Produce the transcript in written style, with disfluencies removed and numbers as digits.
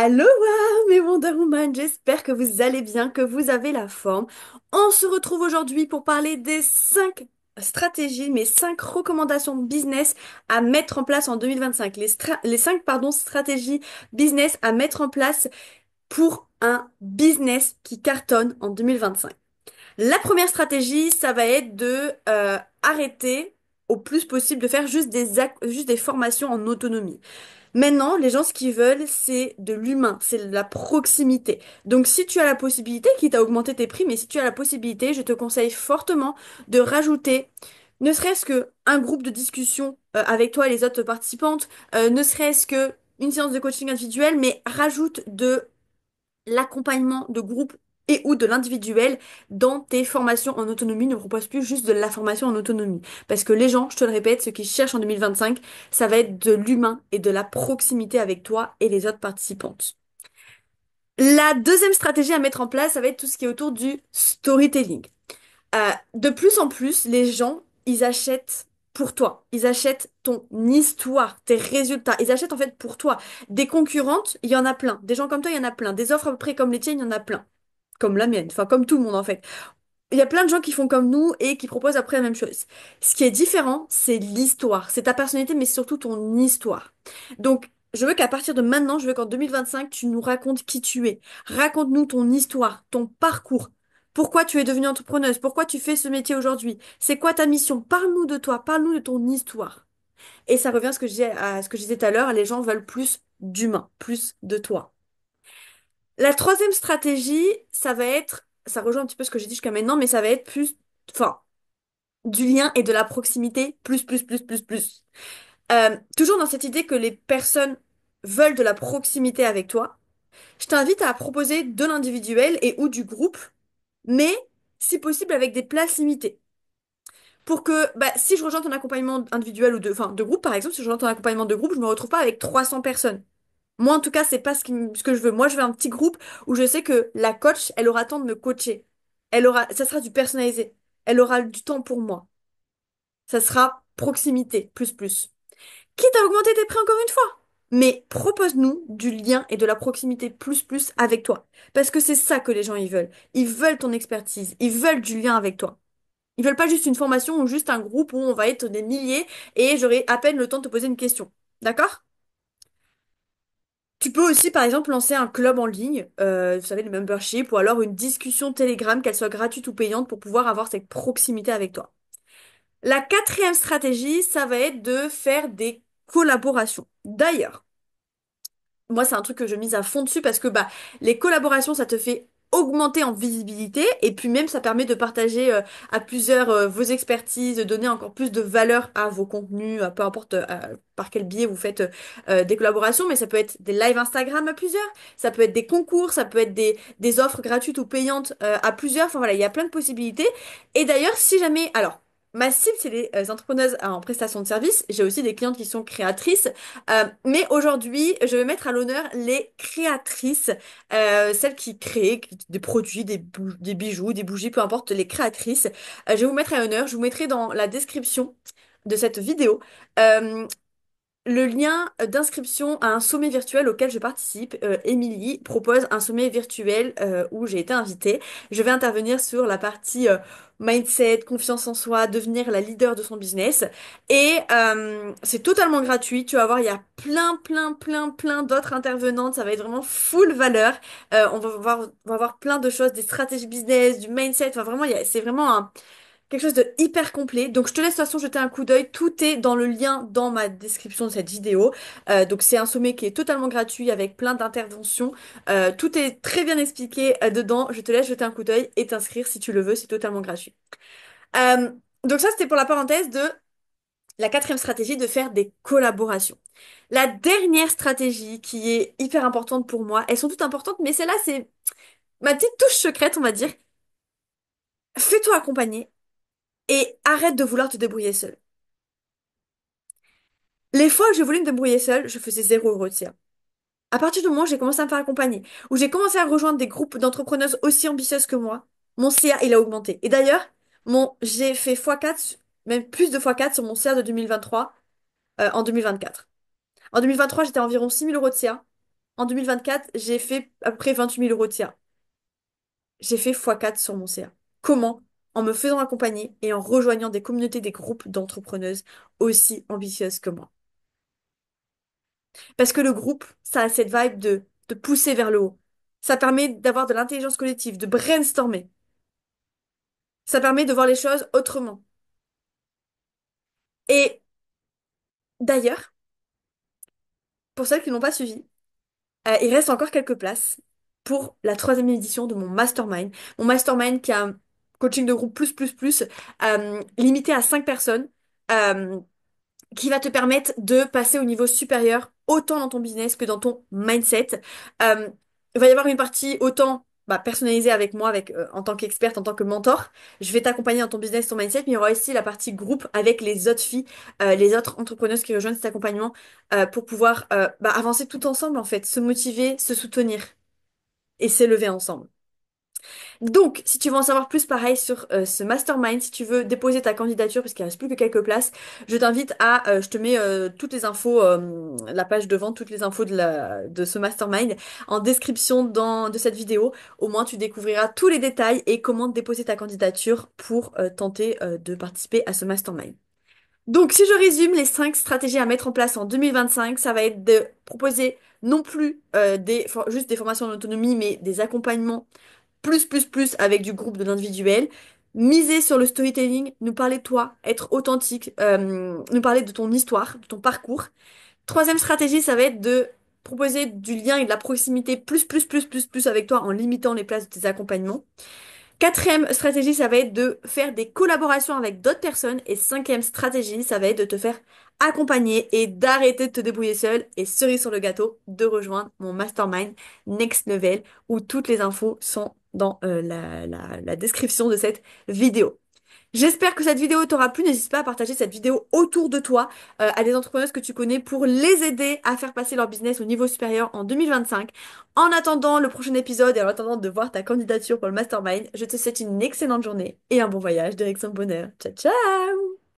Aloha mes Wonder Woman, j'espère que vous allez bien, que vous avez la forme. On se retrouve aujourd'hui pour parler des 5 stratégies, mes 5 recommandations business à mettre en place en 2025. Les 5 stratégies business à mettre en place pour un business qui cartonne en 2025. La première stratégie, ça va être de arrêter au plus possible de faire juste des formations en autonomie. Maintenant, les gens, ce qu'ils veulent, c'est de l'humain, c'est de la proximité. Donc, si tu as la possibilité, quitte à augmenter tes prix, mais si tu as la possibilité, je te conseille fortement de rajouter, ne serait-ce que un groupe de discussion avec toi et les autres participantes, ne serait-ce que une séance de coaching individuelle, mais rajoute de l'accompagnement de groupe et ou de l'individuel dans tes formations en autonomie. Ne propose plus juste de la formation en autonomie. Parce que les gens, je te le répète, ce qu'ils cherchent en 2025, ça va être de l'humain et de la proximité avec toi et les autres participantes. La deuxième stratégie à mettre en place, ça va être tout ce qui est autour du storytelling. De plus en plus, les gens, ils achètent pour toi. Ils achètent ton histoire, tes résultats. Ils achètent en fait pour toi. Des concurrentes, il y en a plein. Des gens comme toi, il y en a plein. Des offres à peu près comme les tiennes, il y en a plein. Comme la mienne. Enfin, comme tout le monde en fait. Il y a plein de gens qui font comme nous et qui proposent après la même chose. Ce qui est différent, c'est l'histoire. C'est ta personnalité, mais surtout ton histoire. Donc, je veux qu'à partir de maintenant, je veux qu'en 2025, tu nous racontes qui tu es. Raconte-nous ton histoire, ton parcours. Pourquoi tu es devenue entrepreneuse? Pourquoi tu fais ce métier aujourd'hui? C'est quoi ta mission? Parle-nous de toi, parle-nous de ton histoire. Et ça revient à ce que je disais tout à l'heure, les gens veulent plus d'humain, plus de toi. La troisième stratégie, ça rejoint un petit peu ce que j'ai dit jusqu'à maintenant, mais ça va être plus, enfin, du lien et de la proximité, plus. Toujours dans cette idée que les personnes veulent de la proximité avec toi, je t'invite à proposer de l'individuel et ou du groupe, mais si possible avec des places limitées. Pour que, bah, si je rejoins ton accompagnement individuel ou de groupe, par exemple, si je rejoins ton accompagnement de groupe, je me retrouve pas avec 300 personnes. Moi, en tout cas, c'est pas ce que je veux. Moi, je veux un petit groupe où je sais que la coach, elle aura le temps de me coacher. Ça sera du personnalisé. Elle aura du temps pour moi. Ça sera proximité, plus. Quitte à augmenter tes prix encore une fois. Mais propose-nous du lien et de la proximité plus avec toi. Parce que c'est ça que les gens, ils veulent. Ils veulent ton expertise. Ils veulent du lien avec toi. Ils veulent pas juste une formation ou juste un groupe où on va être des milliers et j'aurai à peine le temps de te poser une question. D'accord? Tu peux aussi, par exemple, lancer un club en ligne, vous savez, le membership, ou alors une discussion Telegram, qu'elle soit gratuite ou payante, pour pouvoir avoir cette proximité avec toi. La quatrième stratégie, ça va être de faire des collaborations. D'ailleurs, moi, c'est un truc que je mise à fond dessus parce que bah, les collaborations, ça te fait augmenter en visibilité et puis même ça permet de partager à plusieurs vos expertises, de donner encore plus de valeur à vos contenus, peu importe par quel biais vous faites des collaborations, mais ça peut être des lives Instagram à plusieurs, ça peut être des concours, ça peut être des offres gratuites ou payantes à plusieurs, enfin voilà, il y a plein de possibilités. Et d'ailleurs, si jamais, alors, ma cible, c'est les entrepreneuses en prestation de services, j'ai aussi des clientes qui sont créatrices. Mais aujourd'hui, je vais mettre à l'honneur les créatrices, celles qui créent des produits, des bijoux, des bougies, peu importe, les créatrices. Je vais vous mettre à l'honneur, je vous mettrai dans la description de cette vidéo. euh, le lien d'inscription à un sommet virtuel auquel je participe. Émilie propose un sommet virtuel où j'ai été invitée. Je vais intervenir sur la partie mindset, confiance en soi, devenir la leader de son business. Et c'est totalement gratuit. Tu vas voir, il y a plein d'autres intervenantes. Ça va être vraiment full valeur. On va voir plein de choses, des stratégies business, du mindset. Enfin, vraiment, c'est vraiment quelque chose de hyper complet. Donc je te laisse de toute façon jeter un coup d'œil. Tout est dans le lien dans ma description de cette vidéo. Donc c'est un sommet qui est totalement gratuit avec plein d'interventions. Tout est très bien expliqué dedans. Je te laisse jeter un coup d'œil et t'inscrire si tu le veux. C'est totalement gratuit. Euh, donc ça c'était pour la parenthèse de la quatrième stratégie de faire des collaborations. La dernière stratégie qui est hyper importante pour moi, elles sont toutes importantes, mais celle-là c'est ma petite touche secrète, on va dire. Fais-toi accompagner et arrête de vouloir te débrouiller seul. Les fois où j'ai voulu me débrouiller seule, je faisais 0 € de CA. À partir du moment où j'ai commencé à me faire accompagner, où j'ai commencé à rejoindre des groupes d'entrepreneuses aussi ambitieuses que moi, mon CA, il a augmenté. Et d'ailleurs, j'ai fait x4, même plus de x4 sur mon CA de 2023, en 2024. En 2023, j'étais à environ 6 000 € de CA. en 2024, j'ai fait à peu près 28 000 € de CA. J'ai fait x4 sur mon CA. Comment? En me faisant accompagner et en rejoignant des communautés, des groupes d'entrepreneuses aussi ambitieuses que moi. Parce que le groupe, ça a cette vibe de pousser vers le haut. Ça permet d'avoir de l'intelligence collective, de brainstormer. Ça permet de voir les choses autrement. Et d'ailleurs, pour celles qui n'ont pas suivi, il reste encore quelques places pour la troisième édition de mon mastermind. Mon mastermind qui a un coaching de groupe limité à 5 personnes. euh, qui va te permettre de passer au niveau supérieur, autant dans ton business que dans ton mindset. Il va y avoir une partie autant personnalisée avec moi, en tant qu'experte, en tant que mentor. Je vais t'accompagner dans ton business, ton mindset, mais il y aura aussi la partie groupe avec les autres filles, les autres entrepreneuses qui rejoignent cet accompagnement pour pouvoir avancer tout ensemble, en fait, se motiver, se soutenir et s'élever ensemble. Donc, si tu veux en savoir plus, pareil, sur ce mastermind, si tu veux déposer ta candidature, parce qu'il reste plus que quelques places, je t'invite je te mets toutes les infos, la page de vente, toutes les infos de ce mastermind en description de cette vidéo. Au moins, tu découvriras tous les détails et comment déposer ta candidature pour tenter de participer à ce mastermind. Donc, si je résume les 5 stratégies à mettre en place en 2025, ça va être de proposer non plus juste des formations en autonomie, mais des accompagnements plus avec du groupe, de l'individuel. Miser sur le storytelling, nous parler de toi, être authentique, nous parler de ton histoire, de ton parcours. Troisième stratégie, ça va être de proposer du lien et de la proximité plus avec toi en limitant les places de tes accompagnements. Quatrième stratégie, ça va être de faire des collaborations avec d'autres personnes. Et cinquième stratégie, ça va être de te faire accompagner et d'arrêter de te débrouiller seul. Et cerise sur le gâteau, de rejoindre mon mastermind Next Level où toutes les infos sont dans la description de cette vidéo. J'espère que cette vidéo t'aura plu. N'hésite pas à partager cette vidéo autour de toi, à des entrepreneuses que tu connais pour les aider à faire passer leur business au niveau supérieur en 2025. En attendant le prochain épisode et en attendant de voir ta candidature pour le mastermind, je te souhaite une excellente journée et un bon voyage direction le bonheur. Ciao, ciao!